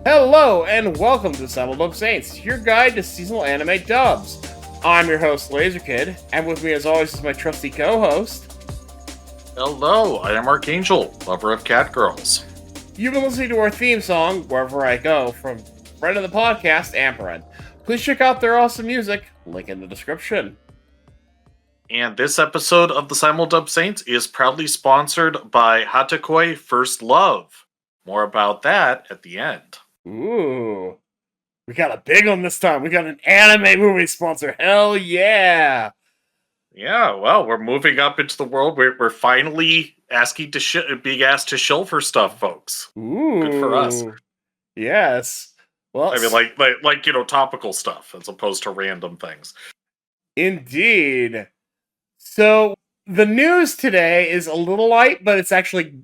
Hello and welcome to Simuldub Saints, your guide to seasonal anime dubs. I'm your host, LaserKid, and with me as always is my trusty co-host. Hello, I am Archangel, lover of cat girls. You've been listening to our theme song, Wherever I Go, from friend of the podcast, Ampren. Please check out their awesome music, link in the description. And this episode of the Simuldub Saints is proudly sponsored by Hatsukoi First Love. More about that at the end. Ooh, we got a big one this time. We got an anime movie sponsor. Hell yeah! Yeah, well, we're moving up into the world. We're finally asking to being asked to shill for stuff, folks. Ooh, good for us. Yes. Well, I mean, like topical stuff as opposed to random things. Indeed. So the news today is a little light, but it's actually,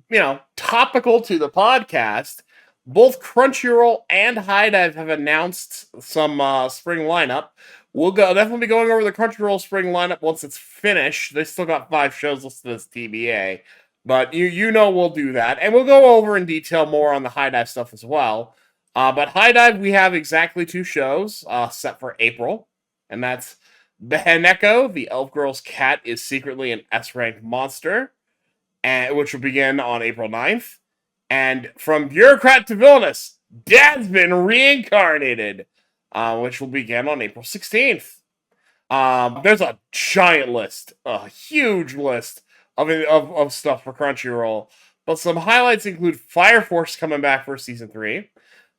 topical to the podcast. Both Crunchyroll and Hidive have announced some spring lineup. We'll definitely be going over the Crunchyroll spring lineup once it's finished. They still got 5 shows listed as TBA, but we'll do that, and we'll go over in detail more on the Hidive stuff as well. But Hidive, we have exactly 2 shows set for April, and that's Beheneko, the elf girl's cat, is secretly an S-ranked monster, which will begin on April 9th. And from Bureaucrat to Villainess, Dad's been reincarnated, which will begin on April 16th. There's a giant list, a huge list of stuff for Crunchyroll. But some highlights include Fire Force coming back for Season 3,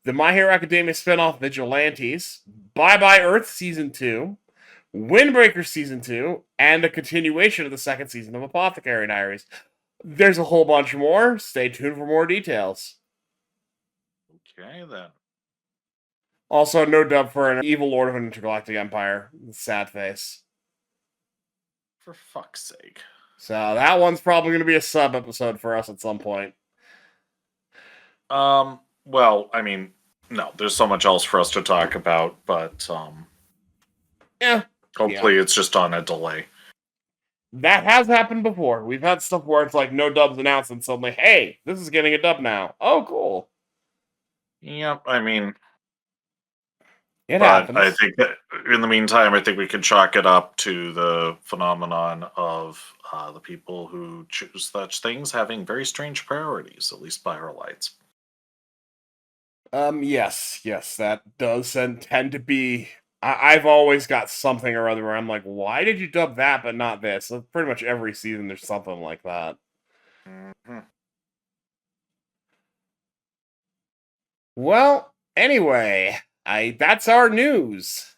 the My Hero Academia spinoff Vigilantes, Bye Bye Earth Season 2, Windbreaker Season 2, and a continuation of the 2nd season of Apothecary Diaries. There's a whole bunch more. Stay tuned for more details. Okay, then. Also, no dub for an evil lord of an intergalactic empire. Sad face. For fuck's sake. So that one's probably going to be a sub-episode for us at some point. Well, I mean, no, there's so much else for us to talk about, but, yeah. Hopefully it's just on a delay. That has happened before. We've had stuff where it's like no dubs announced and suddenly, hey, this is getting a dub now. Oh, cool. Yep, I mean... It happens. I think that in the meantime, I think we can chalk it up to the phenomenon of the people who choose such things having very strange priorities, at least by our lights. Yes, that does tend to be... I've always got something or other where I'm like, why did you dub that but not this? So pretty much every season there's something like that. Mm-hmm. Well, anyway, that's our news.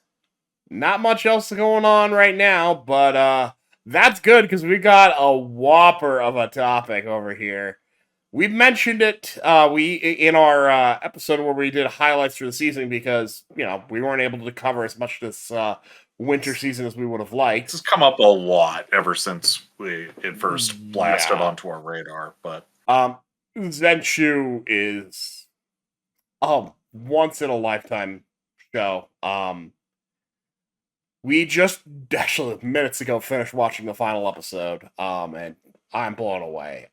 Not much else going on right now, but that's good because we got a whopper of a topic over here. We mentioned it in our episode where we did highlights for the season because, we weren't able to cover as much this winter season as we would have liked. This has come up a lot ever since it first blasted onto our radar, but... Zenshu is once in a lifetime show. We just actually minutes ago finished watching the final episode, and I'm blown away.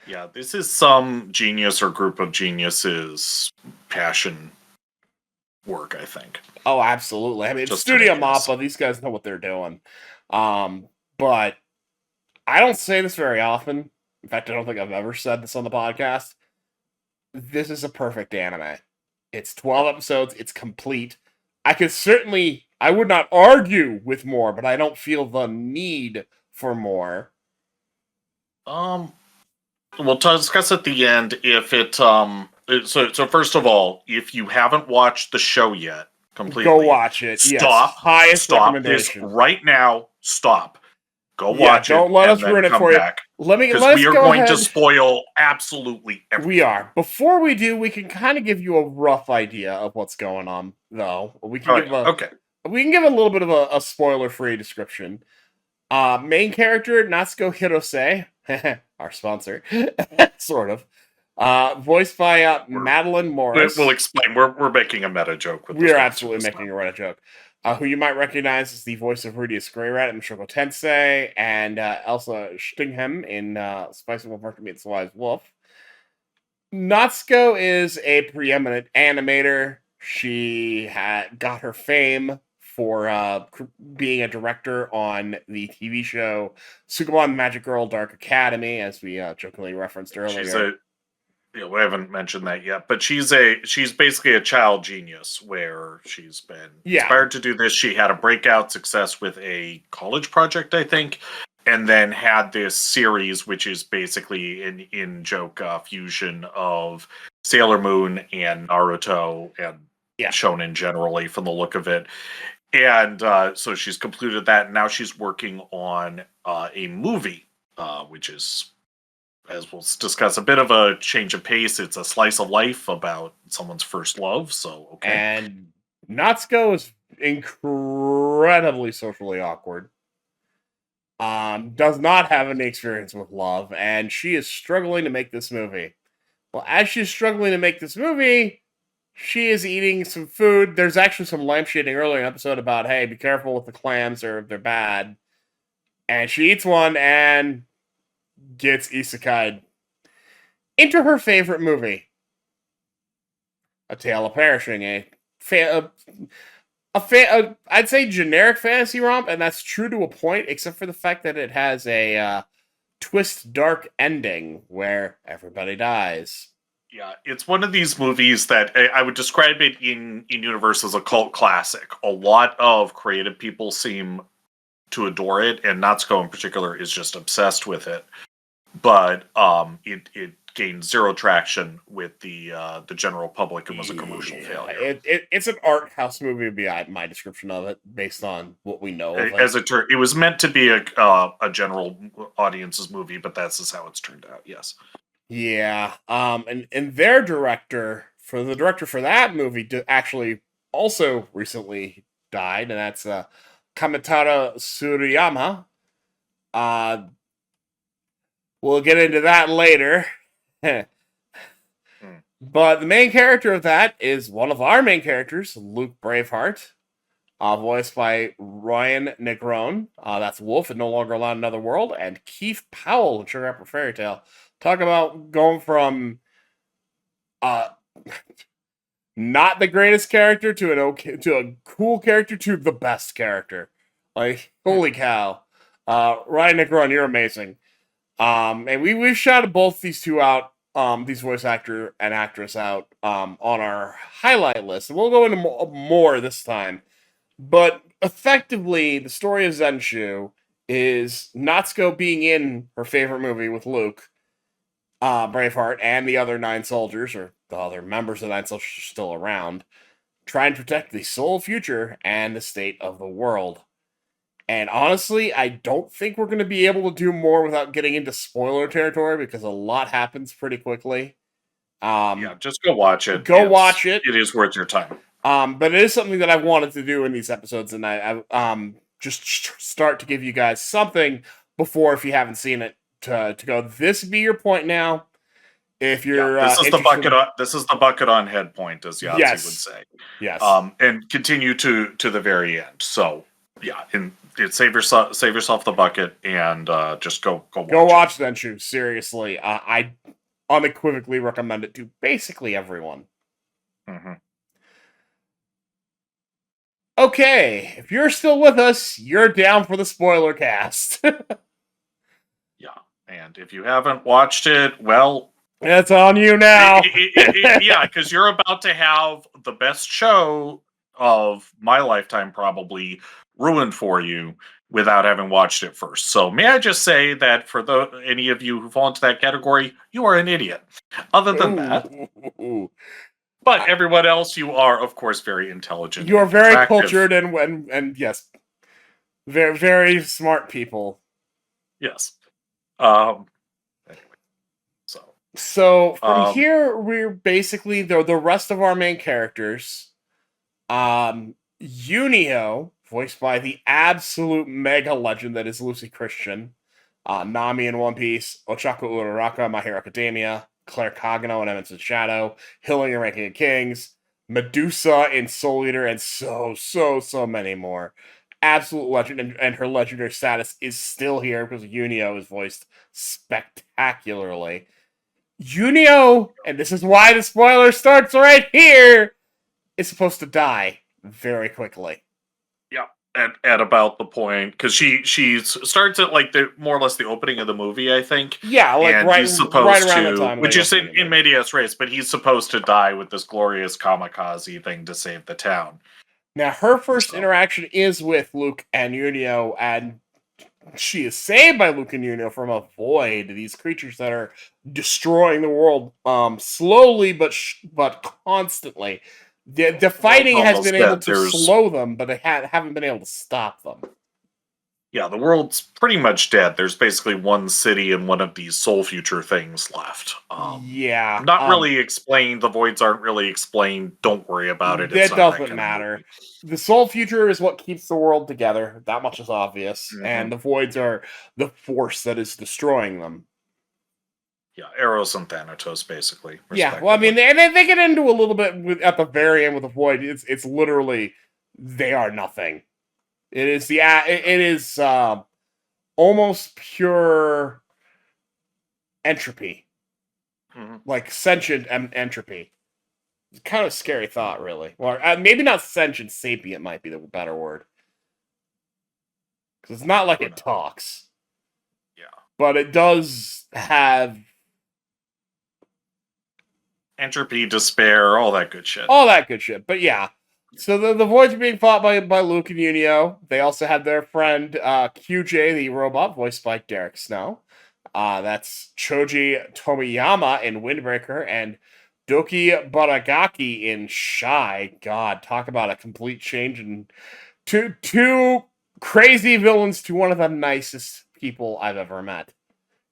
Yeah, this is some genius or group of geniuses' passion work, I think. Oh, absolutely. I mean, it's Studio Mappa. These guys know what they're doing. But I don't say this very often. In fact, I don't think I've ever said this on the podcast. This is a perfect anime. It's 12 episodes. It's complete. I would not argue with more, but I don't feel the need for more. We'll discuss at the end if it, so first of all, if you haven't watched the show yet, completely. Go watch it. Stop. Highest stop recommendation. this right now. Stop. Go watch it. Don't let us ruin it for you. Because we are going to spoil absolutely everything. We are. Before we do, we can kind of give you a rough idea of what's going on, though. We can give a little bit of a spoiler-free description. Main character, Natsuko Hirose, our sponsor, sort of. Voiced by Madeline Morris. We'll explain. We're making a meta joke with this. We are absolutely making a meta joke. Who you might recognize as the voice of Rudeus Greyrat in Mushoku Tensei, and Elsa Stinghem in Spicy Wolf Market Meets Wise Wolf. Natsuko is a preeminent animator. She got her fame for being a director on the TV show Sukamon Magic Girl Dark Academy, as we jokingly referenced earlier. She's we haven't mentioned that yet, but she's basically a child genius where she's been inspired to do this. She had a breakout success with a college project, I think, and then had this series, which is basically an in-joke fusion of Sailor Moon and Naruto and shonen generally from the look of it. And so she's completed that, and now she's working on a movie, which is, as we'll discuss, a bit of a change of pace. It's a slice of life about someone's first love, so okay. And Natsuko is incredibly socially awkward. Does not have any experience with love, and she is struggling to make this movie. Well, as she's struggling to make this movie, she is eating some food. There's actually some lampshading earlier in the episode about, hey, be careful with the clams or they're bad. And she eats one and gets isekai'd into her favorite movie, A Tale of Perishing, I'd say generic fantasy romp, and that's true to a point, except for the fact that it has a twist dark ending where everybody dies. Yeah, it's one of these movies that I would describe it in universe as a cult classic. A lot of creative people seem to adore it, and Natsuko in particular is just obsessed with it. But it gained zero traction with the general public and was a commercial failure. It's an art house movie would be my description of it, based on what we know of it. As it was meant to be a general audience's movie, but that's just how it's turned out. Yes. Yeah. And their director for that movie actually also recently died, and that's Kamitaro Suriyama. We'll get into that later. But the main character of that is one of our main characters, Luke Braveheart, voiced by Ryan Negron. That's Wolf in No Longer Allowed in Another World, and Keith Powell in Sugar Apple Fairy Tale. Talk about going from not the greatest character to a cool character to the best character. Like, holy cow. Ryan Negron, you're amazing. And we've shouted both these two out, these voice actor and actress out, on our highlight list. And we'll go into more this time. But effectively, the story of Zenshu is Natsuko being in her favorite movie with Luke, Braveheart, and the other 9 soldiers, or the other members of the 9 soldiers still around, trying to protect the soul future and the state of the world. And honestly, I don't think we're going to be able to do more without getting into spoiler territory, because a lot happens pretty quickly. Just go watch it. Watch it. It is worth your time. But it is something that I've wanted to do in these episodes, and I just start to give you guys something before, if you haven't seen it, to go, this be your point now. If you're this is the bucket on head point, as Yahtzee would say. Yes. And continue to the very end. So save yourself the bucket and just go watch Zenshu. Seriously, I unequivocally recommend it to basically everyone. Mm-hmm. Okay, if you're still with us, you're down for the spoiler cast. Yeah, and if you haven't watched it, well, it's on you now. Yeah, because you're about to have the best show of my lifetime probably ruined for you without having watched it first. So may I just say that for any of you who fall into that category, you are an idiot. Other than that, but everyone else, you are, of course, very intelligent. You are very cultured and yes, very, very smart people. Yes. Anyway, so from here, we're basically the rest of our main characters. Yunio, voiced by the absolute mega legend that is Lucy Christian, Nami in One Piece, Ochaku Uraraka, My Hero Academia, Claire Kagano in Eminence Shadow, Hilling in Ranking of Kings, Medusa in Soul Eater, and so many more. Absolute legend, and her legendary status is still here because Yunio is voiced spectacularly. Yunio, and this is why the spoiler starts right here, is supposed to die very quickly. Yeah, at about the point, because she starts at like the more or less the opening of the movie, I think. Yeah, like and he's supposed right around to, the time, which is in medias res, but he's supposed to die with this glorious kamikaze thing to save the town. Now, her first interaction is with Luke and Yunio, and she is saved by Luke and Yunio from a void, these creatures that are destroying the world slowly but constantly. The fighting has been able to slow them, but they haven't been able to stop them. Yeah, the world's pretty much dead. There's basically one city and one of these soul future things left. Yeah. Not really explained. The voids aren't really explained. Don't worry about it. It doesn't matter. The soul future is what keeps the world together. That much is obvious. Mm-hmm. And the voids are the force that is destroying them. Yeah, Eros and Thanatos, basically. Yeah, well, I mean, they get into a little bit at the very end with the void. It's literally, they are nothing. It is almost pure entropy, like sentient entropy. It's kind of a scary thought, really. Or maybe not sentient, sapient might be the better word, because it's not like it talks. Yeah, but it does have entropy, despair, all that good shit. But yeah. So the voids are being fought by Luke and Yunio. They also have their friend QJ, the robot, voiced by Derek Snow. That's Choji Tomiyama in Windbreaker and Doki Baragaki in Shy. God, talk about a complete change in two crazy villains to one of the nicest people I've ever met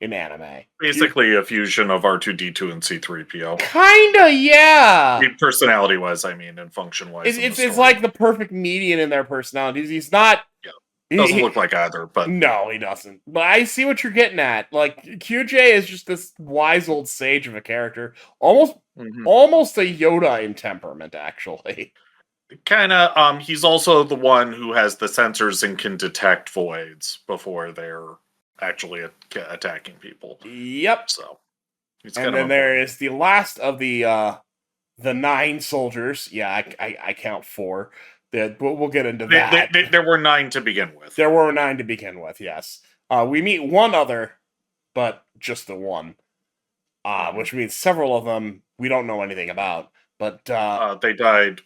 in anime. Basically a fusion of R2-D2 and C-3PO. Kinda, yeah. Personality-wise, I mean, and function-wise. It's like the perfect median in their personalities. He's not... Yeah. Doesn't look like either, but... No, he doesn't. But I see what you're getting at. Like, QJ is just this wise old sage of a character. Almost a Yoda in temperament, actually. Kinda, he's also the one who has the sensors and can detect voids before they're actually attacking people. Yep. So, and then there is the last of the 9 soldiers. Yeah, I count 4. We'll get into that. There were 9 to begin with. There were 9 to begin with. Yes. We meet one other, but just the one. Which means several of them we don't know anything about. But they died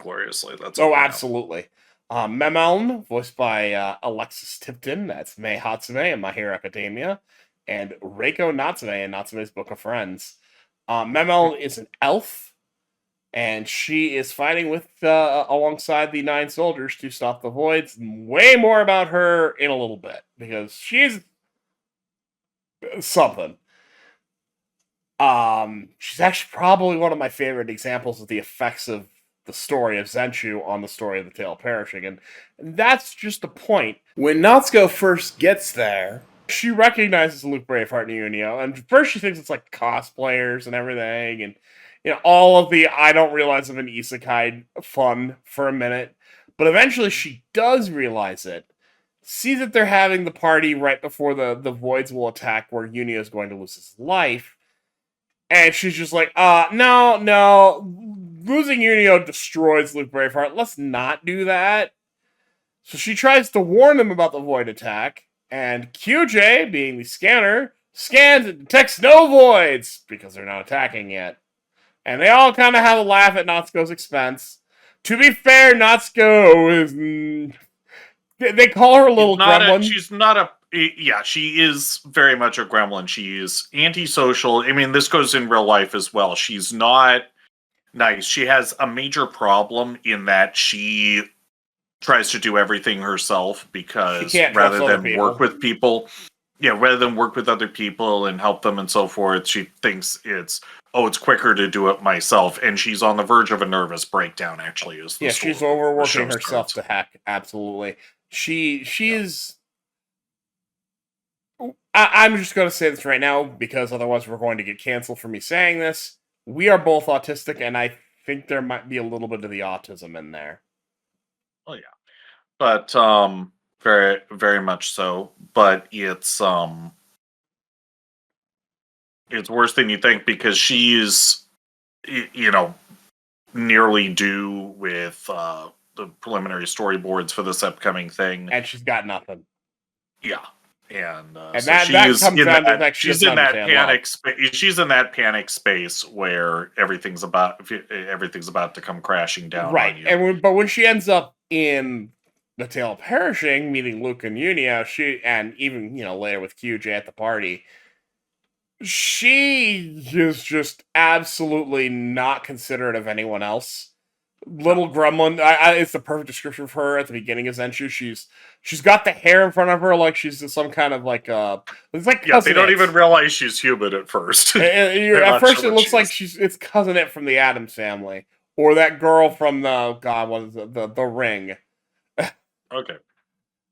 gloriously. That's absolutely. Memeln, voiced by Alexis Tipton, that's Mei Hatsume in My Hero Academia, and Reiko Natsume in Natsume's Book of Friends. Memeln is an elf, and she is fighting with alongside the 9 soldiers to stop the voids. Way more about her in a little bit, because she's something. She's actually probably one of my favorite examples of the effects of the story of Zenshu on the story of the Tale of Perishing, and that's just the point. When Natsuko first gets there, she recognizes Luke, Braveheart, and Yunio, and first she thinks it's like cosplayers and everything, and all of the I don't realize of an isekai fun for a minute, but eventually she does realize it, sees that they're having the party right before the voids will attack where Yunio is going to lose his life. And she's just like, no. Losing Yunio destroys Luke Braveheart. Let's not do that. So she tries to warn them about the void attack. And QJ, being the scanner, scans and detects no voids because they're not attacking yet. And they all kind of have a laugh at Natsuko's expense. To be fair, Natsuko is... They call her a little gremlin. She's not a... Yeah, she is very much a gremlin. She is antisocial. I mean, this goes in real life as well. She's not nice. She has a major problem in that she tries to do everything herself because rather than work with people, rather than work with other people and help them and so forth, she thinks it's quicker to do it myself. And she's on the verge of a nervous breakdown, actually. She's overworking herself to heck. Absolutely. She is... I'm just going to say this right now, because otherwise we're going to get canceled for me saying this. We are both autistic, and I think there might be a little bit of the autism in there. Oh, yeah. But, very, very much so. But it's, it's worse than you think because she's, nearly due with the preliminary storyboards for this upcoming thing, and she's got nothing. Yeah, and so that comes down to like she's in that panic space. She's in that panic space where everything's about to come crashing down. Right, on you. but when she ends up in the Tale of Perishing, meeting Luke and Yunio, and even later with QJ at the party, she is just absolutely not considerate of anyone else. Little gremlin, it's the perfect description of her at the beginning of Zenshu. She's got the hair in front of her like she's some kind of like it's like they don't even realize she's human at first. At first, it looks like it's Cousin It from the Addams Family, or that girl from what is it, the Ring. Okay.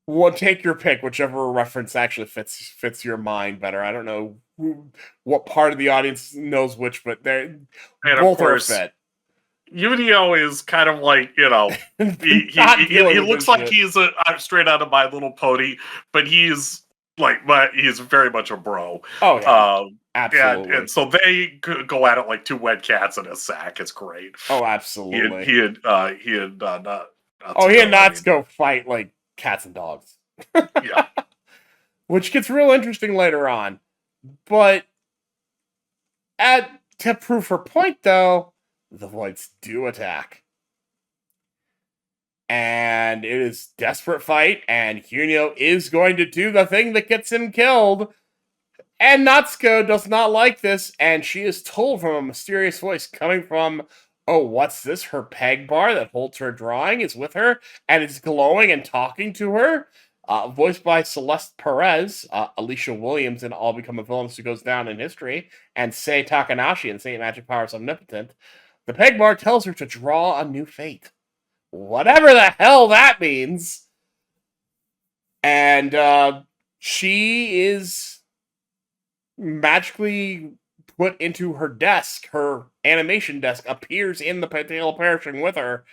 Well, take your pick, whichever reference actually fits your mind better. I don't know what part of the audience knows which, but both are a fit. Yunio is kind of like, he looks like he's a straight out of My Little Pony, but he's he's very much a bro. Oh, yeah. Absolutely. And so they go at it like two wet cats in a sack. It's great. Oh, absolutely. He and Natsuko fight like cats and dogs. Yeah. Which gets real interesting later on. But to prove her point, though, the Voids do attack. And it is desperate fight, and Yunio is going to do the thing that gets him killed. And Natsuko does not like this, and she is told from a mysterious voice coming from, oh, what's this? Her peg bar that holds her drawing is with her, and is glowing and talking to her. Voiced by Celeste Perez, Alicia Williams in All Become a Villainess Who Goes Down in History, and Sei Takanashi in Saint Magic Powers Omnipotent. The peg bar tells her to draw a new fate. Whatever the hell that means. And she is magically put into her desk. Her animation desk appears in the Tale of Perishing with her,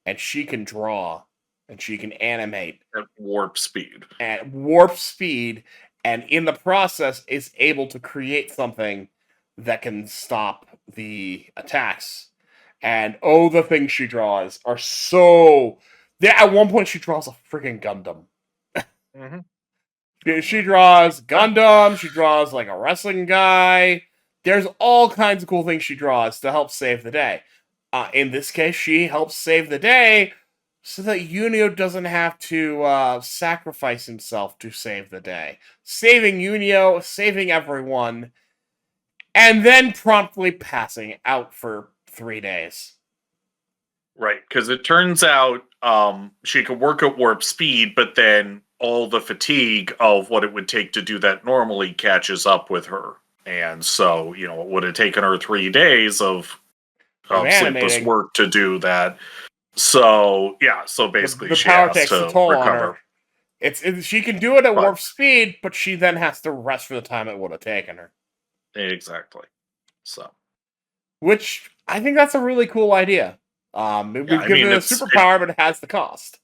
and she can draw, and she can animate. At warp speed. And in the process is able to create something that can stop the attacks. And the things she draws are so... At one point, she draws a freaking Gundam. Mm-hmm. She draws Gundam, she draws like a wrestling guy. There's all kinds of cool things she draws to help save the day. In this case, she helps save the day so that Yunio doesn't have to sacrifice himself to save the day. Saving Yunio, saving everyone, and then promptly passing out for 3 days. Right, because it turns out she could work at warp speed, but then all the fatigue of what it would take to do that normally catches up with her. And so, it would have taken her 3 days of sleepless work to do that. So, so basically the she power has takes to a toll recover. On her. She can do it at warp speed, but she then has to rest for the time it would have taken her. Exactly. So, which I think that's a really cool idea. We've given it a superpower, but it has the cost.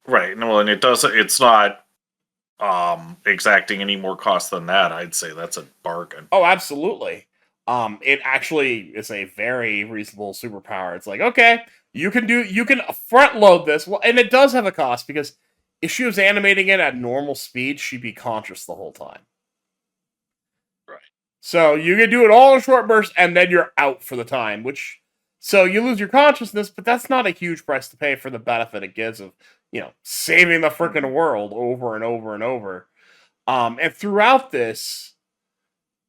Right. No, and it's not exacting any more cost than that. I'd say that's a bargain. Oh, absolutely. It actually is a very reasonable superpower. It's like, okay, you can front load this. Well, and it does have a cost because if she was animating it at normal speed, she'd be conscious the whole time. Right. So you can do it all in short bursts, and then you're out for the time, so you lose your consciousness, but that's not a huge price to pay for the benefit it gives of, saving the freaking world over and over and over. And throughout this,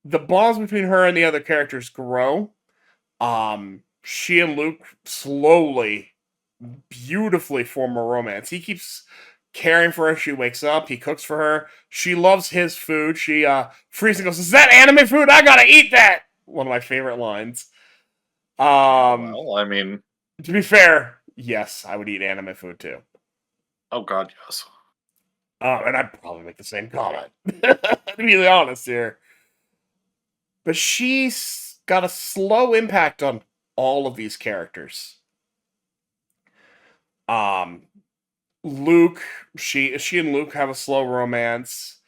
the bonds between her and the other characters grow. She and Luke slowly, beautifully form a romance. He keeps caring for her. She wakes up. He cooks for her. She loves his food. She freezes and goes, "Is that anime food? I gotta eat that!" One of my favorite lines. Well, I mean, to be fair, yes, I would eat anime food too. Oh God, yes. And I'd probably make the same comment. To be honest here. But she's got a slow impact on all of these characters. Luke, she and Luke have a slow romance.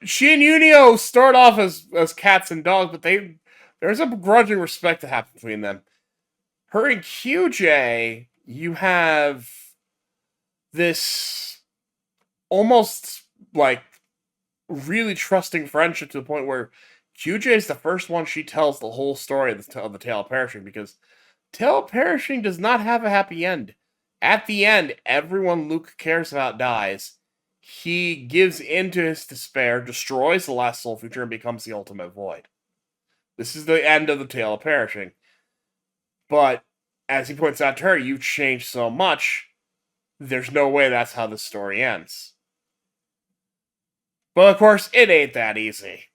she and Yunio start off as cats and dogs, but there's a begrudging respect that happens between them. Her and QJ, you have this almost like really trusting friendship to the point where QJ is the first one she tells the whole story of the Tale of Perishing, because Tale of Perishing does not have a happy end. At the end, everyone Luke cares about dies. He gives in to his despair, destroys the last soul feature, and becomes the ultimate void. This is the end of the Tale of Perishing. But, as he points out to her, you've changed so much, there's no way that's how this story ends. But, of course, it ain't that easy.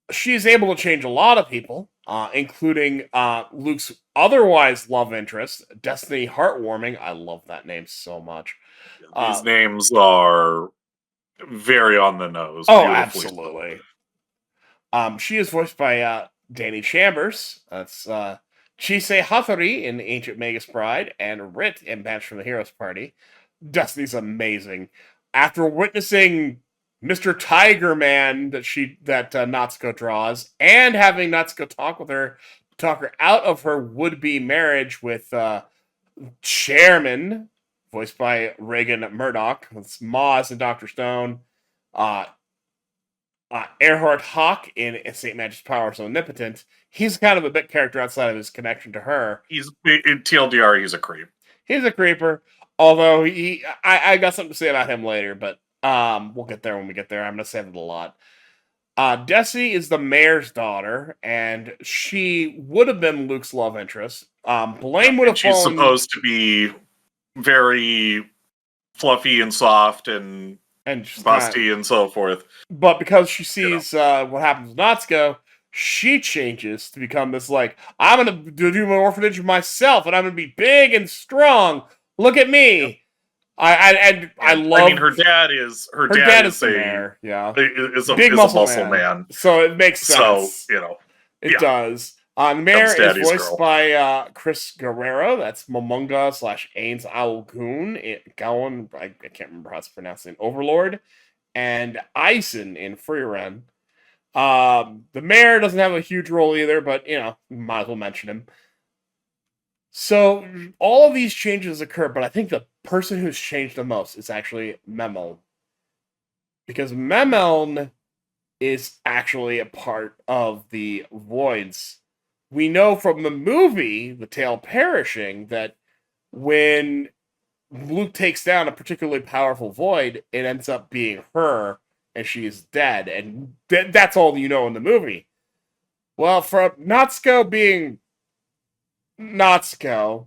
She's able to change a lot of people, including Luke's otherwise love interest, Destiny Heartwarming. I love that name so much. These names are very on the nose. Oh, absolutely. She is voiced by Danny Chambers. That's Chisei Hatori in Ancient Magus Bride, and Rit in Banished from the Heroes Party. Destiny's amazing. After witnessing Mr. Tiger Man that Natsuko draws, and having Natsuko talk her out of her would-be marriage with Chairman, voiced by Reagan Murdoch. That's Maz in Dr. Stone. Earhart Hawk in St. Magic's Powers Omnipotent. He's kind of a bit character outside of his connection to her. He's in TLDR. He's a creep. He's a creeper. Although I got something to say about him later, but we'll get there when we get there. I'm gonna save it a lot. Desi is the mayor's daughter, and she would have been Luke's love interest. Blaine would have She's supposed to be very fluffy and soft and busty and so forth. But because she sees what happens with Natsuko, she changes to become this, like, I'm going to do my orphanage myself, and I'm going to be big and strong. Look at me. Yep. I love... I mean, her dad is the mayor. Yeah. Is a big muscle man. So it makes sense. So, It does. The mayor is voiced by Chris Guerrero. That's Momonga / Ains Algoon. Gowan, I can't remember how it's pronounced, in Overlord. And Eisen in Freeren. The mayor doesn't have a huge role either, but, might as well mention him. So, all of these changes occur, but I think the person who's changed the most is actually Memeln. Because Memeln is actually a part of the Voids. We know from the movie, The Tale Perishing, that when Luke takes down a particularly powerful Void, it ends up being her, and she is dead. And that's all you know in the movie. Well, from Natsuko being Natsuko,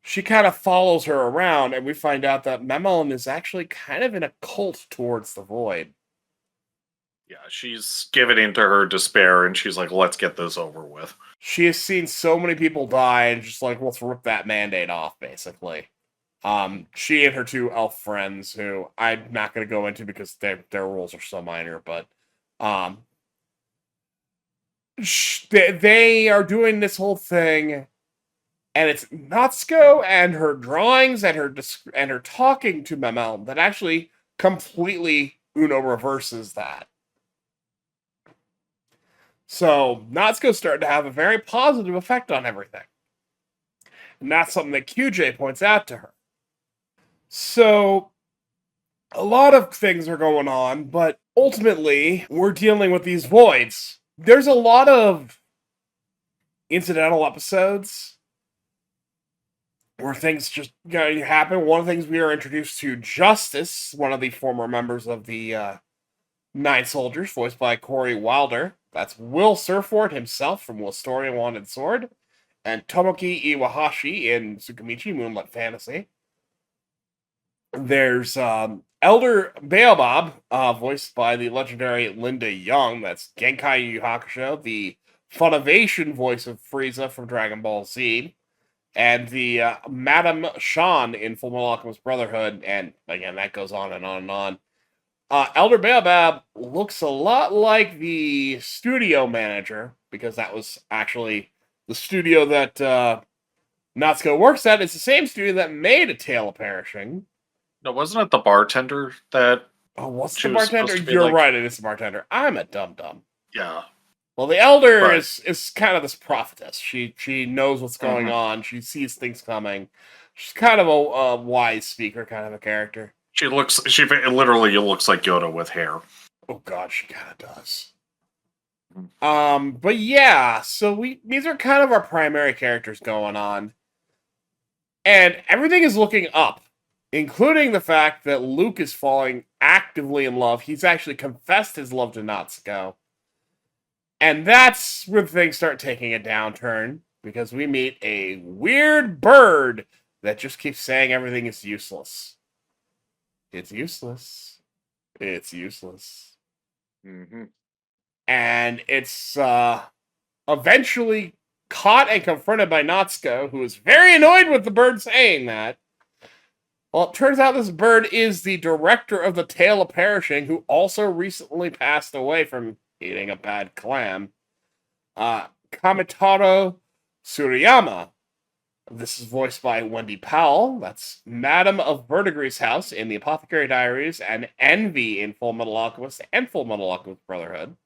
she kind of follows her around, and we find out that Memeln is actually kind of in a cult towards the Void. Yeah, she's given into her despair, and she's like, let's get this over with. She has seen so many people die, and just like, let's rip that Mandate off, basically. She and her two elf friends, who I'm not going to go into because their roles are so minor, but they are doing this whole thing, and it's Natsuko and her drawings and her talking to Memeln that actually completely Uno reverses that. So Natsuko's starting to have a very positive effect on everything. And that's something that QJ points out to her. So a lot of things are going on, but ultimately we're dealing with these voids. There's a lot of incidental episodes where things just happen. One of the things we are introduced to Justice, one of the former members of the Nine Soldiers, voiced by Corey Wilder. That's Will Surford himself from Will Story and Wanted Sword, and Tomoki Iwahashi in Tsukimichi Moonlit Fantasy. There's Elder Baobab, voiced by the legendary Linda Young. That's Genkai Yu Hakusho, the Funimation voice of Frieza from Dragon Ball Z, and the Madame Shan in Fullmetal Alchemist Brotherhood, and again, that goes on and on and on. Elder Baobab looks a lot like the studio manager, because that was actually the studio that Natsuko works at. It's the same studio that made A Tale of Perishing. No, wasn't it the bartender that Oh, what's She the was bartender? supposed to be You're like, right, it is the bartender. I'm a dum-dum. yeah. Well, the elder But is kind of this prophetess. She knows what's going mhm. on. She sees things coming. She's kind of a wise speaker, kind of a character. She literally looks like Yoda with hair. Oh god, she kind of does. Mhm. But yeah, so these are kind of our primary characters going on. And everything is looking up, including the fact that Luke is falling actively in love. He's actually confessed his love to Natsuko. And that's where things start taking a downturn, because we meet a weird bird that just keeps saying everything is useless. It's useless. It's useless. Mm-hmm. And it's eventually caught and confronted by Natsuko, who is very annoyed with the bird saying that. Well, it turns out this bird is the director of the Tale of Perishing, who also recently passed away from eating a bad clam. Kamitaro Suriyama. This is voiced by Wendy Powell. That's Madam of Verdigrease House in the Apothecary Diaries, and Envy in Full Metal Alchemist and Full Metal Alchemist Brotherhood.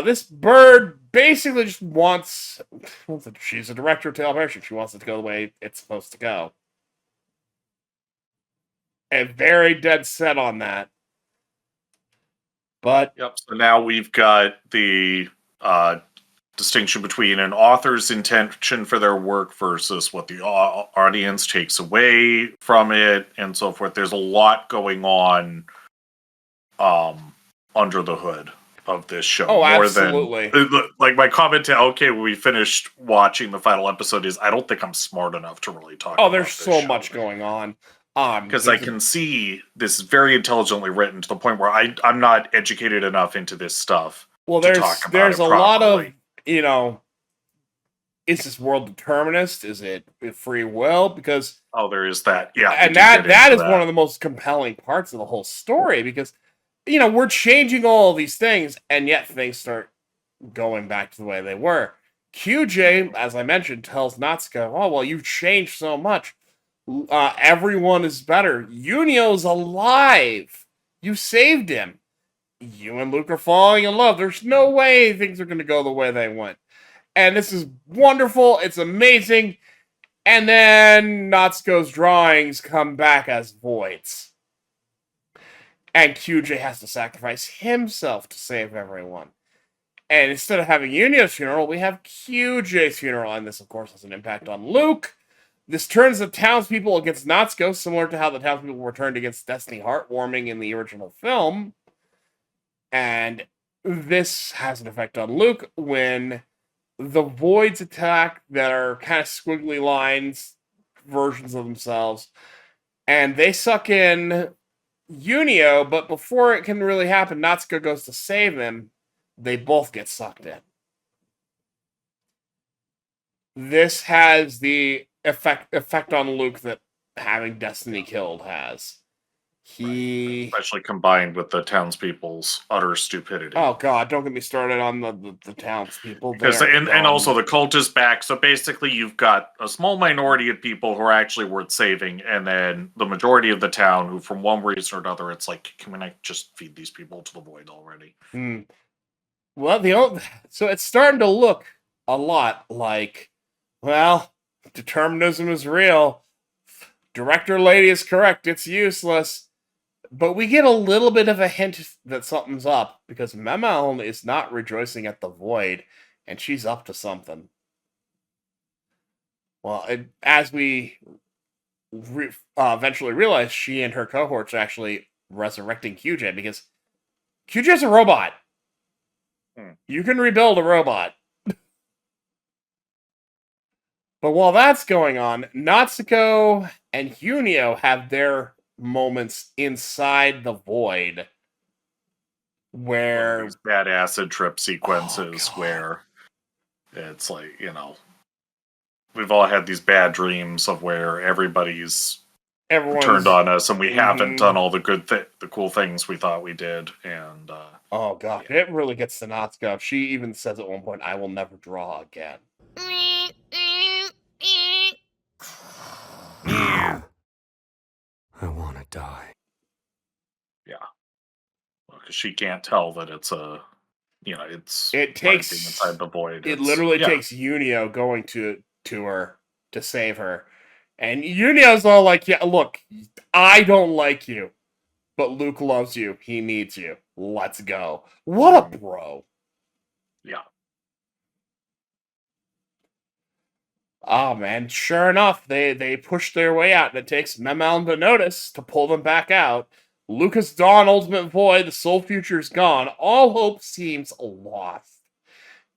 This bird basically just wants. She's a director of Tale of Perishing. She wants it to go the way it's supposed to go. And very dead set on that. But yep. So now we've got the distinction between an author's intention for their work versus what the audience takes away from it, and so forth. There's a lot going on under the hood of this show. Oh, more absolutely. Than like my comment to okay when we finished watching the final episode is I don't think I'm smart enough to really talk about there's this so show. much going on. Because I can see this is very intelligently written to the point where I'm not educated enough into this stuff. Well, to talk about there's it a properly. lot of, is this world determinist? Is it free will? Because there is that. Yeah, and that is one of the most compelling parts of the whole story, because we're changing all of these things, and yet things start going back to the way they were. QJ, as I mentioned, tells Natsuko, "Oh well, you've changed so much. Everyone is better. Yunio's alive. You saved him. You and Luke are falling in love. There's no way things are going to go the way they went. And this is wonderful. It's amazing." And then Natsuko's drawings come back as voids. And QJ has to sacrifice himself to save everyone. And instead of having Yunio's funeral, we have QJ's funeral. And this, of course, has an impact on Luke. This turns the townspeople against Natsuko, similar to how the townspeople were turned against Destiny Heartwarming in the original film. And this has an effect on Luke when the voids attack that are kind of squiggly lines, versions of themselves, and they suck in Yunio, but before it can really happen, Natsuko goes to save them. They both get sucked in. This has the effect on Luke that having Destiny killed has. Especially combined with the townspeople's utter stupidity. Oh god, don't get me started on the townspeople. Because and also the cult is back, so basically you've got a small minority of people who are actually worth saving, and then the majority of the town who, from one reason or another, it's like, can we not just feed these people to the void already? Well, so it's starting to look a lot like, well, determinism is real. Director lady is correct. It's useless. But we get a little bit of a hint that something's up, because Memel is not rejoicing at the void, and she's up to something. Well, as we eventually realize, she and her cohorts are actually resurrecting QJ, because QJ's a robot. You can rebuild a robot. But while that's going on, Natsuko and Yunio have their moments inside the void, where these bad acid trip sequences where it's like, we've all had these bad dreams of where everyone's turned on us, and we haven't done all the cool things we thought we did. And oh god, it really gets to Natsuko. She even says at one point, "I will never draw again." I want to die. Yeah. Because she can't tell that it's a, it's it takes inside the void. It literally takes Yunio going to her to save her, and Yunio's all like, "Yeah, look, I don't like you, but Luke loves you. He needs you. Let's go." What a bro! Yeah. Oh man, sure enough, they push their way out, and it takes Mem-El to notice to pull them back out. Lucas Dawn, Ultimate Void, the soul future is gone. All hope seems lost.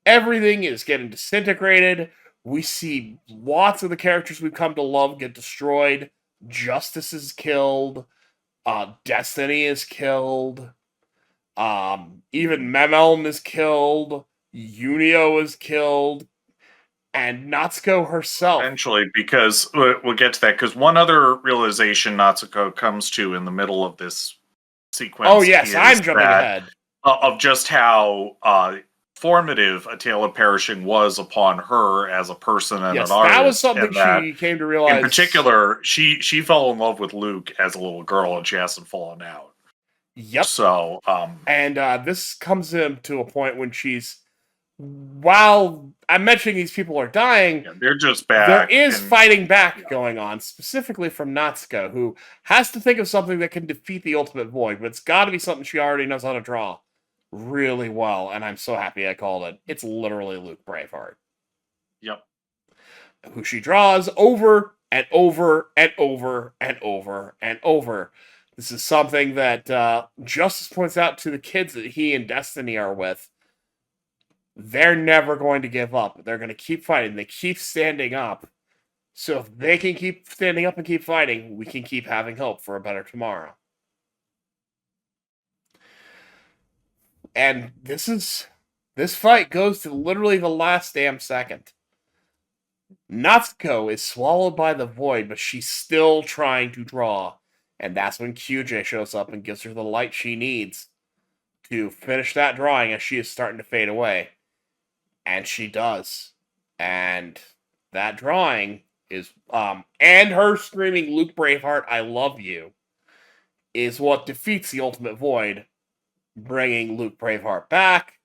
Everything is getting disintegrated. We see lots of the characters we've come to love get destroyed. Justice is killed. Destiny is killed. Even Mem-El is killed. Yunio is killed. And Natsuko herself. Eventually, because we'll get to that, because one other realization Natsuko comes to in the middle of this sequence. Oh, yes, I'm jumping ahead. Of just how formative A Tale of Perishing was upon her as a person and an artist. That was something she came to realize. In particular, she fell in love with Luke as a little girl, and she hasn't fallen out. Yep. So, and this comes to a point when she's, while I'm mentioning these people are dying, they're just back. There is fighting back going on, specifically from Natsuko, who has to think of something that can defeat the Ultimate Void, but it's got to be something she already knows how to draw really well, and I'm so happy I called it. It's literally Luke Braveheart. Yep. Who she draws over and over and over and over and over. This is something that Justice points out to the kids that he and Destiny are with. They're never going to give up. They're going to keep fighting. They keep standing up. So if they can keep standing up and keep fighting, we can keep having hope for a better tomorrow. And this fight goes to literally the last damn second. Natsuko is swallowed by the void, but she's still trying to draw. And that's when QJ shows up and gives her the light she needs to finish that drawing as she is starting to fade away. And she does. And that drawing is, and her screaming, "Luke Braveheart, I love you," is what defeats the Ultimate Void, bringing Luke Braveheart back,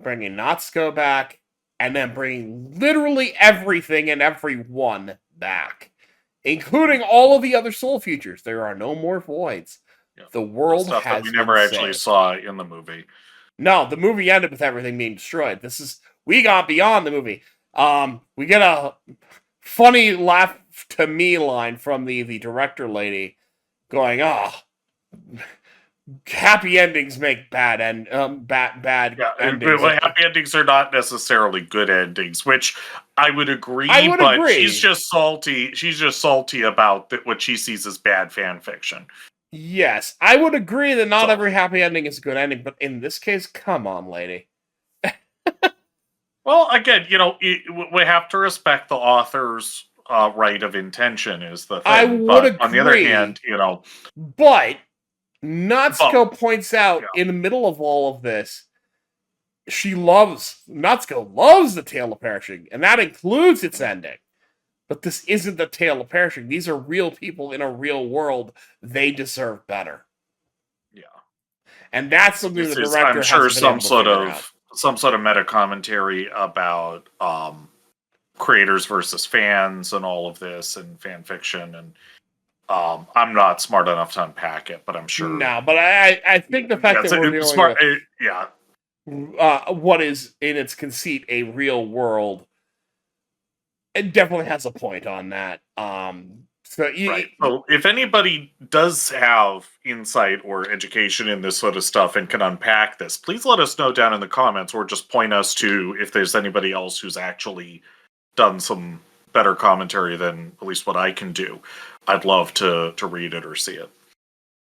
bringing Natsuko back, and then bringing literally everything and everyone back, including all of the other soul features. There are no more voids. Yeah. The world stuff has that we never actually saw in the movie. No, the movie ended with everything being destroyed. We got beyond the movie. We get a funny laugh to me line from the director lady going, happy endings make bad endings. Happy endings are not necessarily good endings, which I would agree. But she's just salty. She's just salty about what she sees as bad fan fiction. Yes, I would agree that not every happy ending is a good ending, but in this case, come on, lady. Well, again, we have to respect the author's right of intention is the thing. I would agree. On the other hand, But Natsuko points out in the middle of all of this, Natsuko loves The Tale of Perishing, and that includes its ending. But this isn't The Tale of Perishing. These are real people in a real world. They deserve better. Yeah. And that's something the director I'm sure has been some sort of meta commentary about creators versus fans and all of this and fan fiction, and I'm not smart enough to unpack it, but I'm sure. No, but I think the fact that we're dealing with what is in its conceit a real world, it definitely has a point on that. So if anybody does have insight or education in this sort of stuff and can unpack this, please let us know down in the comments, or just point us to if there's anybody else who's actually done some better commentary than at least what I can do. I'd love to read it or see it.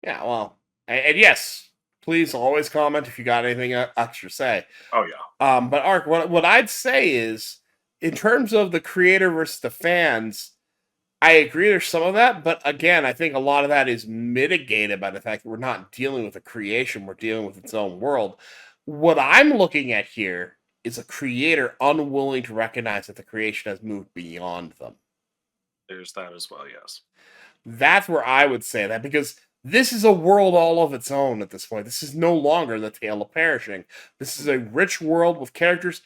Yeah, well, and yes, please always comment if you got anything extra to say. Oh yeah. But Ark, what I'd say is, in terms of the creator versus the fans, I agree there's some of that, but again, I think a lot of that is mitigated by the fact that we're not dealing with a creation, we're dealing with its own world. What I'm looking at here is a creator unwilling to recognize that the creation has moved beyond them. There's that as well, yes. That's where I would say that, because This is a world all of its own at this point. This is no longer the Tale of Perishing. This is a rich world with characters,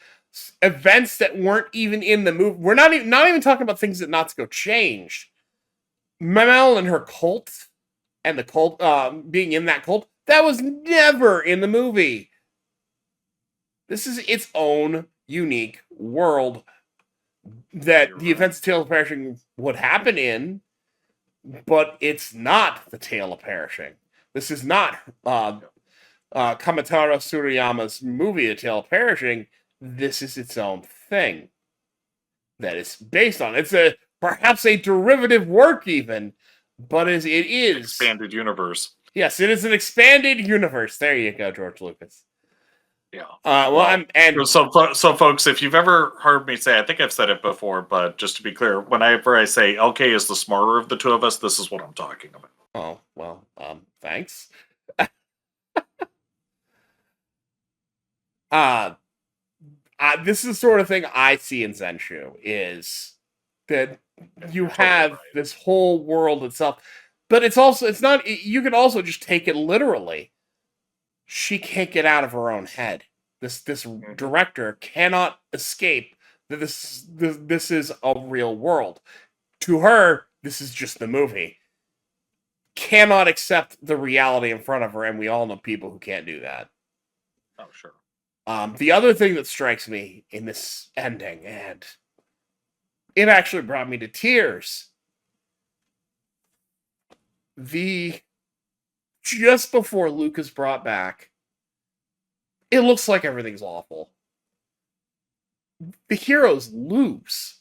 events that weren't even in the movie. We're not even talking about things that Natsuko changed. Memel and her cult, and the cult being in that cult, that was never in the movie. This is its own unique world that the events of Tale of Perishing would happen in, but it's not the Tale of Perishing. This is not Kamataro Surayama's movie, The Tale of Perishing. This is its own thing that it's based on. It's perhaps a derivative work even, but it is expanded universe. Yes, it is an expanded universe. There you go, George Lucas. Yeah. So folks, if you've ever heard me say, I think I've said it before, but just to be clear, whenever I say LK is the smarter of the two of us, this is what I'm talking about. Oh, well, thanks. This is the sort of thing I see in Zenshu, is that you have this whole world itself, but it's not, you can also just take it literally. She can't get out of her own head. This director cannot escape that this is a real world. To her, this is just the movie. Cannot accept the reality in front of her, and we all know people who can't do that. Oh, sure. The other thing that strikes me in this ending, and it actually brought me to tears, just before Luke is brought back, it looks like everything's awful. The heroes lose.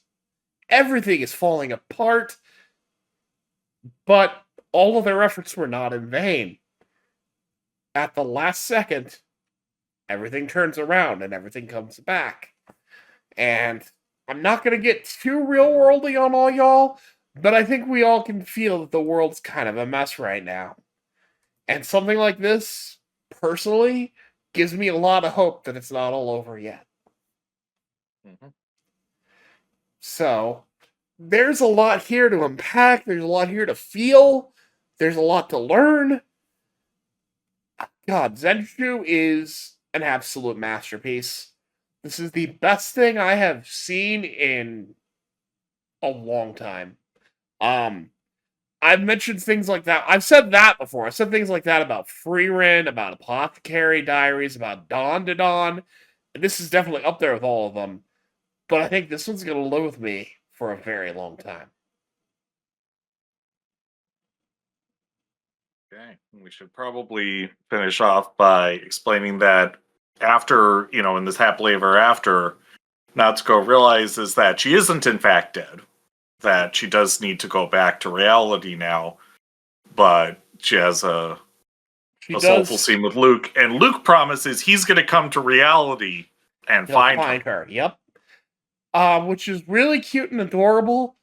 Everything is falling apart, but all of their efforts were not in vain. At the last second, everything turns around and everything comes back. And I'm not going to get too real-worldy on all y'all, but I think we all can feel that the world's kind of a mess right now. And something like this, personally, gives me a lot of hope that it's not all over yet. Mm-hmm. So, there's a lot here to unpack. There's a lot here to feel. There's a lot to learn. God, Zenshu is an absolute masterpiece. This is the best thing I have seen in a long time. I've mentioned things like that. I've said that before. I've said things like that about Freerin, about Apothecary Diaries, about Dawn to Dawn. And this is definitely up there with all of them. But I think this one's going to live with me for a very long time. Okay. We should probably finish off by explaining that after, in this happily ever after, Natsuko realizes that she isn't in fact dead. That she does need to go back to reality now, but she has a soulful scene with Luke, and Luke promises he's going to come to reality and find her. Yep. Which is really cute and adorable.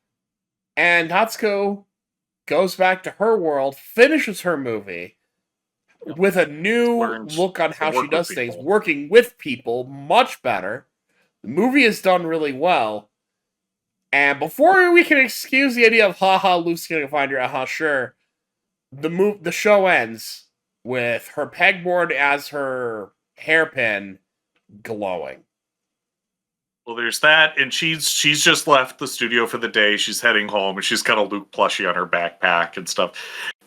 And Natsuko goes back to her world, finishes her movie with a new look on how she does things, working with people much better. The movie is done really well. And before we can excuse the idea of haha, Luke's gonna find her, sure, the show ends with her pegboard as her hairpin glowing. Well, there's that, and she's just left the studio for the day. She's heading home, and she's got a Luke plushie on her backpack and stuff.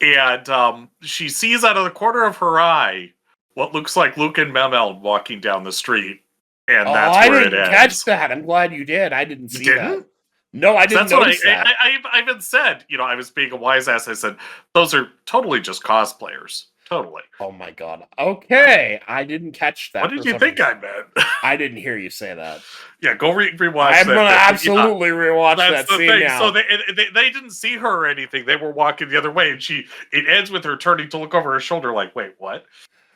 And she sees out of the corner of her eye what looks like Luke and Memel walking down the street, and that's where it ends. I didn't catch that. I'm glad you did. I didn't see that. No, I didn't notice that. I even said, I was being a wise ass. I said, those are totally just cosplayers. Totally. Oh my god. Okay, I didn't catch that. What did you think I meant? I didn't hear you say that. Yeah, go rewatch I'm going to absolutely rewatch that scene thing. Now. So they didn't see her or anything. They were walking the other way, and it ends with her turning to look over her shoulder like, wait, what?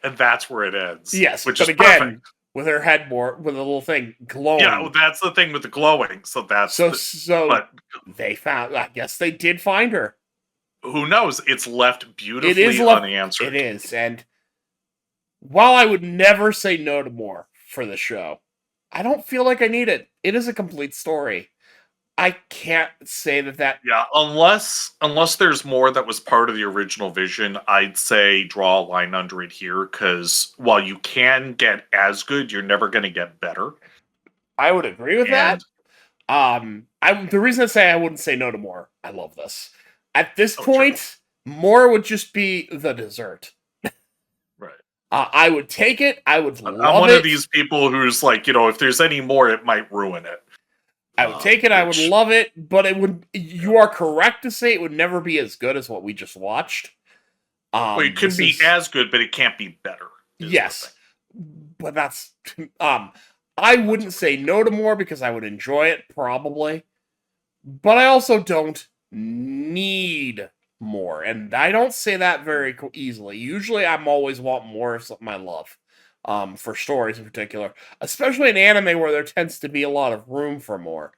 And that's where it ends. Yes, which but is again, perfect. With her headboard, with a little thing glowing. Yeah, well, that's the thing with the glowing. So that's but they found. I guess they did find her. Who knows? It's left beautifully unanswered. It is, and while I would never say no to more for the show, I don't feel like I need it. It is a complete story. I can't say that. Yeah, unless there's more that was part of the original vision, I'd say draw a line under it here, because while you can get as good, you're never going to get better. I would agree with that. The reason I say I wouldn't say no to more, I love this. At this point, sure, more would just be the dessert. Right. I would take it. I would love it. I'm one of these people who's like, if there's any more, it might ruin it. I would take it. I would love it, but it would. You are correct to say it would never be as good as what we just watched. Well, it could be as good, but it can't be better. Yes, but that's. I wouldn't say no to more because I would enjoy it probably, but I also don't need more, and I don't say that very easily. Usually, I'm always want more of something I love. For stories in particular, especially in anime where there tends to be a lot of room for more.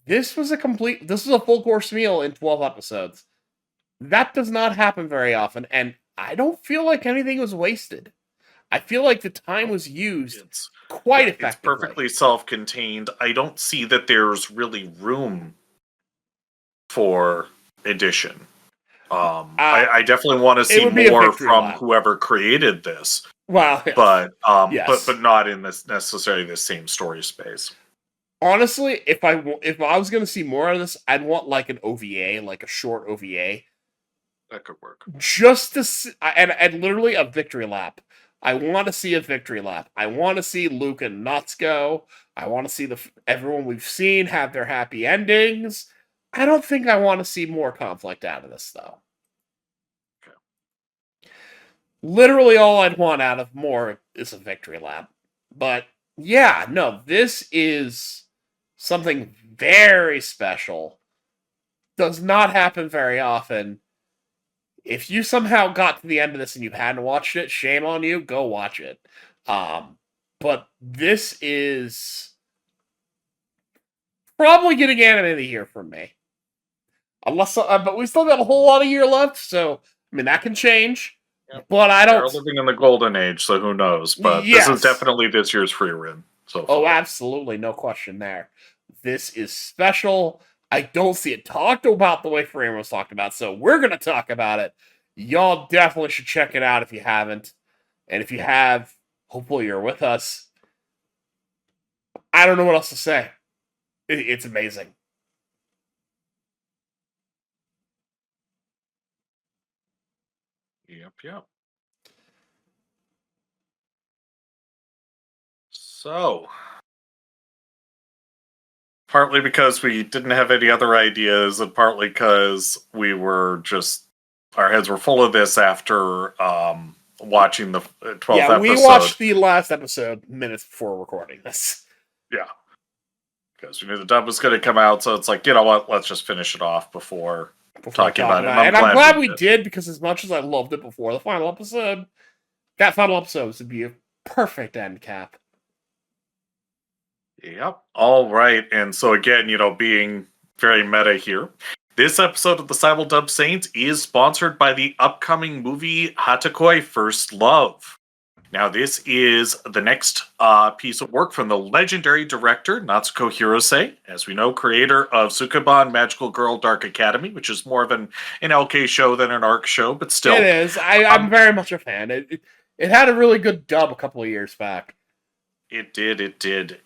This was a full course meal in 12 episodes. That does not happen very often, and I don't feel like anything was wasted. I feel like the time was used quite effectively. It's perfectly self-contained. I don't see that there's really room for addition. I definitely want to see more from whoever created this. Well, yes. But not in this necessarily the same story space. Honestly, if I was going to see more of this, I'd want like an OVA, like a short OVA. That could work. Just to see, and literally a victory lap. I want to see a victory lap. I want to see Luke and Natsuko. I want to see everyone we've seen have their happy endings. I don't think I want to see more conflict out of this, though. Literally all I'd want out of more is a victory lap. But yeah, no, this is something very special. Does not happen very often. If you somehow got to the end of this and you hadn't watched it, shame on you, go watch it. But this is probably getting anime of the year from me. But we still got a whole lot of year left, so I mean that can change. Yep. But I don't. We're living in the golden age, so who knows? But yes, this is definitely this year's free run. So oh, absolutely, no question there. This is special. I don't see it talked about the way Frame was talked about, so we're gonna talk about it. Y'all definitely should check it out if you haven't, and if you have, hopefully you're with us. I don't know what else to say. It's amazing. Yep. So, partly because we didn't have any other ideas, and partly because we were just our heads were full of this after watching the 12th episode. We watched the last episode minutes before recording this. Yeah, because we knew the dub was going to come out, so it's like, you know what, let's just finish it off before talking about it. And I'm glad we did, because as much as I loved it before the final episode, that final episode would be a perfect end cap. Yep. All right. And so again, being very meta here, this episode of the Simuldub Saints is sponsored by the upcoming movie Hatsukoi First Love. Now, this is the next piece of work from the legendary director Natsuko Hirose, as we know, creator of Sukeban Magical Girl Dark Academy, which is more of an LK show than an ARC show, but still. It is. I'm very much a fan. It had a really good dub a couple of years back. It did.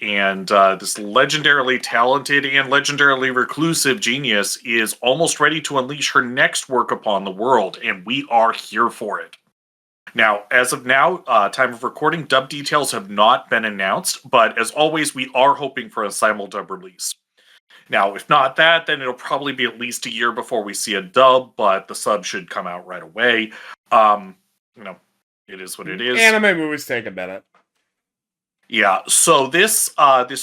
And this legendarily talented and legendarily reclusive genius is almost ready to unleash her next work upon the world, and we are here for it. Now, as of now, time of recording, dub details have not been announced, but as always, we are hoping for a simuldub release. Now, if not that, then it'll probably be at least a year before we see a dub, but the sub should come out right away. It is what it is. Anime movies take a minute. Yeah, so this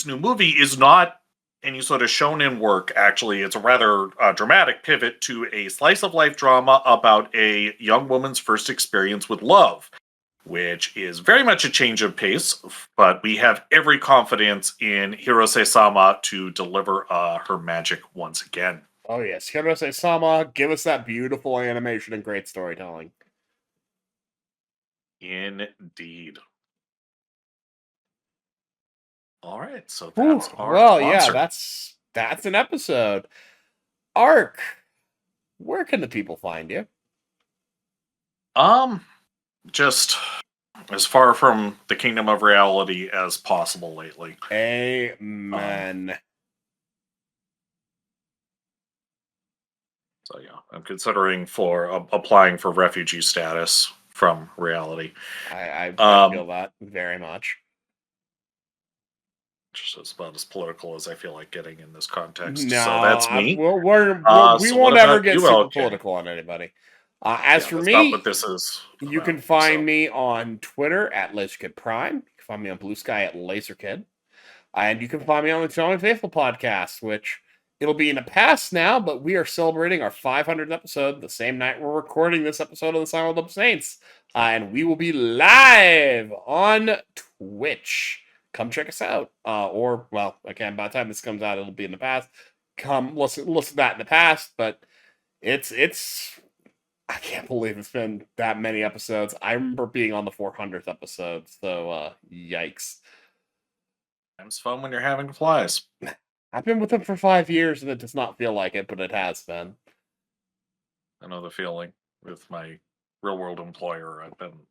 new movie is not any sort of shonen work, actually. It's a rather dramatic pivot to a slice-of-life drama about a young woman's first experience with love, which is very much a change of pace, but we have every confidence in Hirose-sama to deliver her magic once again. Oh yes, Hirose-sama, give us that beautiful animation and great storytelling. Indeed. All right, so that's our sponsor. Yeah, that's an episode. Ark, where can the people find you? Just as far from the kingdom of reality as possible lately. Amen. So yeah, I'm considering applying for refugee status from reality. I feel that very much. Just as about as political as I feel like getting in this context. No, so that's me. We won't ever get super political on anybody. As for me, what this is. You can find me on Twitter at LaserKidPrime. You can find me on Blue Sky at LaserKid. And you can find me on the Strong Faithful podcast, which it'll be in the past now, but we are celebrating our 500th episode the same night we're recording this episode of the Simuldub Saints. And we will be live on Twitch. Come check us out. Or, well, again, by the time this comes out, it'll be in the past. Come listen to that in the past, but it's I can't believe it's been that many episodes. I remember being on the 400th episode, so yikes. It's fun when you're having flies. I've been with them for 5 years, and it does not feel like it, but it has been. I know the feeling with my real-world employer.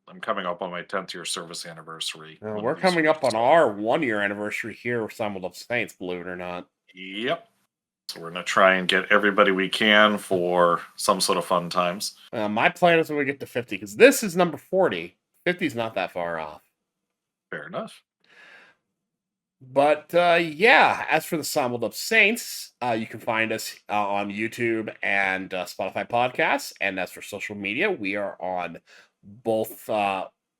I'm coming up on my 10th year service anniversary. We're coming up on our 1-year anniversary here with Simuldub Saints, believe it or not. Yep. So we're going to try and get everybody we can for some sort of fun times. My plan is when we get to 50, because this is number 40. 50 is not that far off. Fair enough. But, yeah, as for the Simuldub Saints, you can find us on YouTube and Spotify podcasts. And as for social media, we are on both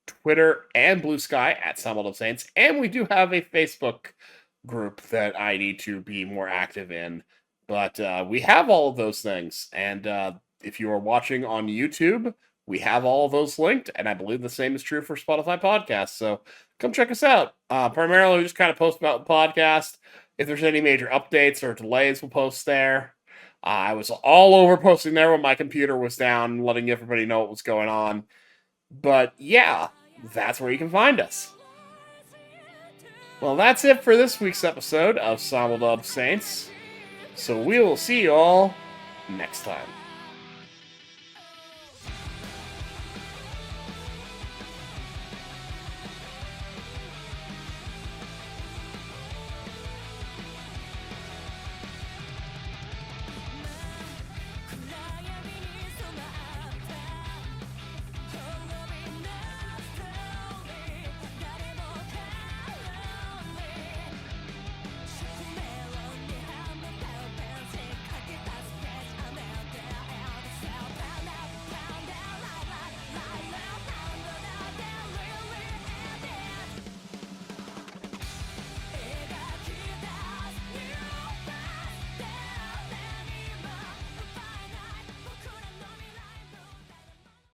Twitter and Blue Sky at Simuldub Saints. And we do have a Facebook group that I need to be more active in. But we have all of those things. And if you are watching on YouTube, we have all of those linked. And I believe the same is true for Spotify podcasts. So come check us out. Primarily, we just kind of post about the podcast. If there's any major updates or delays, we'll post there. I was all over posting there when my computer was down, letting everybody know what was going on. But yeah, that's where you can find us. Well, that's it for this week's episode of Simuldub Saints. So we will see you all next time.